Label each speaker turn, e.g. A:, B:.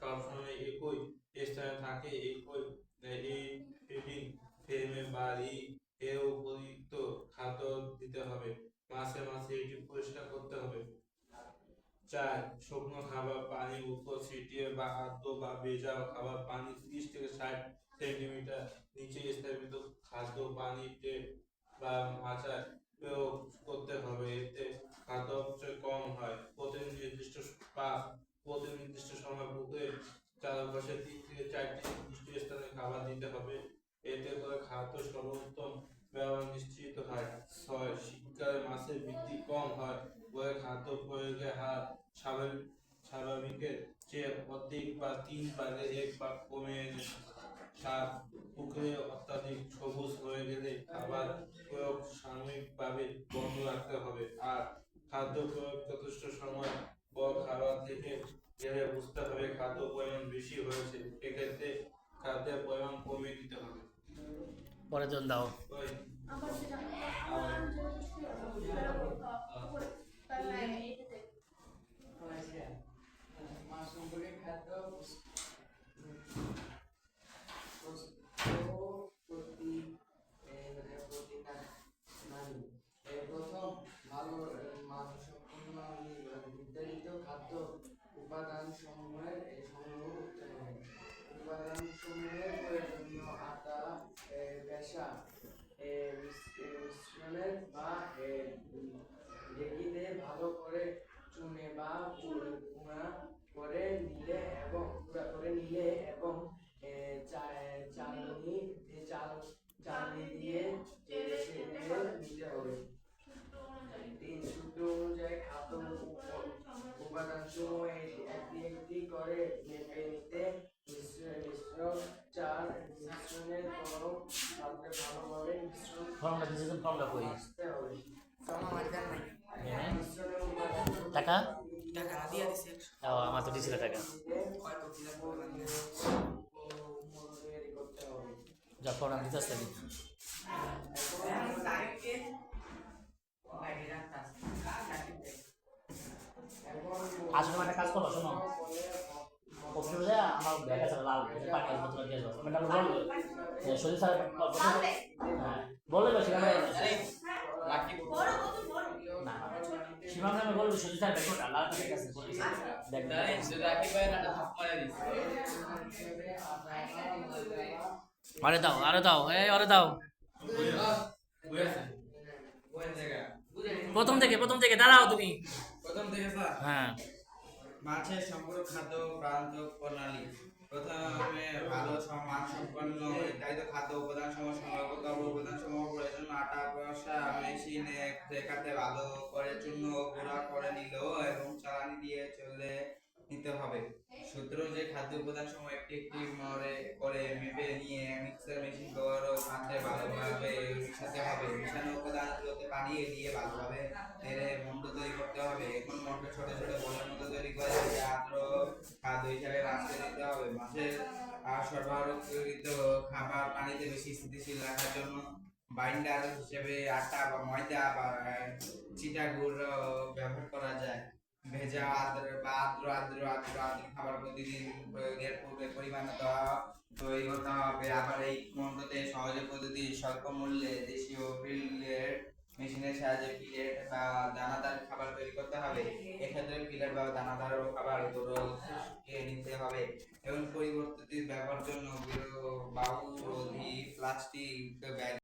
A: সবসময় একই স্থানে থাকে, এই ফিডিং ফ্রেমে বাড়ি এর উপযুক্ত খাদ্য দিতে হবে। মাসে মাসে এটি পরিষ্কার করতে হবে। 4. শুকনো খাবার পানির উপর ছিটিয়ে বা আর্দ্র বা ভেজা খাবার পানি 30 থেকে 60 সেন্টিমিটার নিচে স্থাপিত খাদ্য পানিতে বা মাচায় প্রয়োগ করতে হবে। এতে খাদ্য অপচয় কম হয়। প্রতি নির্দিষ্ট সময় পুকুরের চারপাশে 3 থেকে 4টি নির্দিষ্ট স্থানে খাবার দিতে হবে। এতে করে খাদ্য সর্বোত্তম ব্যবহার নিশ্চিত হয়। 6. শীতকালে মাছের বৃদ্ধি কম হয় বলে খাদ্য প্রয়োগের হার স্বাভাবিকের চেয়ে অর্ধেক বা 3/1 ভাগ কমে এনেছে। 7. পুকুরে অত্যাধিক সবুজ হয়ে গেলে খাবার প্রয়োগ সাময়িকভাবে বন্ধ রাখতে হবে। 8. খাদ্য প্রয়োগ যথেষ্ট সময় পর খাবার থেকে গেলে বুঝতে হবে খাদ্য পরিমাণ বেশি হয়েছে, এক্ষেত্রে খাদ্যের পরিমাণ কমিয়ে দিতে হবে।
B: পরে জল দাও।
C: প্রথম ভালো মানসম্পন্ন নির্ধারিত খাদ্য উপাদানসমূহের সংগ্রহ করতে হবে। উপাদানসমূহের প্রয়োজনীয় আটা, পেশা মিশ্রণের বা ঢেকিতে ভালো করে চুনে বা গুঁড়া করে নিলে এবং চালনি দিয়ে নিতে হবে। 3. সূত্র অনুযায়ী খাদ্য উপাদানসমূহ একটি একটি করে মেপে নিতে মিশ্রণ 4. মিশ্রণের গরম পাত্রে ভালোভাবে মিশ্রণ আসতে হবে। মিশ্রণের উপাদান
B: টাকা
D: টাকা দিয়ে দিছে
B: আমার তো দিছিল টাকা
C: করতে হবে।
B: যখন আমি দিতে আসতে আসলে একটা কাজ করো, শোনো কফি বলে আমার ব্যাগ আছে লাল পানি বোতল দিয়ে যাবো আমি তাহলে বলবো শরীর স্যার বললে তো সেখানে না সীমান্ত আমি বলবো শরীর স্যার ব্যাগটা লাল ঠিক আছে আরে দাও আরে দাও প্রথম থেকে দাঁড়াও তুমি হ্যাঁ।
D: মাছের সম্পূর্ণ খাদ্য প্রাণযোগ প্রণালী। প্রথমে ভালো মানসম্পন্ন নির্ধারিত খাদ্য উপাদান সমূহ সংগ্রহ করতে হবে। উপাদান সমূহ প্রয়োজন আটা, পেশা মেশিনে ঠেকাতে ভালো করে চূর্ণ গুঁড়া করে নিল এবং চালানি দিয়ে চলে নিতে হবে। সূত্র যে খাদ্য উপাদান সমূহ একটি একটি করে মেপে নিয়ে মিক্সার মেশিন পাত্রে ভালোভাবে মিশাতে হবে। মিশানো উপাদানগুলোতে পানি দিয়ে ভালোভাবে নেড়ে মন্ড তৈরি করতে হবে। এখন মন্ড ছোট ছোট বলের মতো তৈরি করে আদ্র খাদ্য হিসাবে মাছকে দিতে হবে। মাছের সরবরাহকৃত খাবার পানিতে বেশি স্থিতিশীল রাখার জন্য বাইন্ডার হিসেবে আটা বা ময়দা বা চিটা গুড় ব্যবহার করা যায়। ভেজা আদ্র খাবার প্রতিদিন প্রয়োগের পূর্বে পরিমাণ তৈরি করতে হবে। আবার এই মন্ডতে সহজে পদ্ধতি স্বল্প মূল্যে দেশীয় ফিল্ডের মেশিনের সাহায্যে পিলেট বা দানাদার খাবার তৈরি করতে হবে। এক্ষেত্রে পিলেট বা দানাদার খাবার নিতে হবে এবং পরিবর্তিত ব্যবহার জন্য বায়ুরোধী প্লাস্টিক ব্যাগ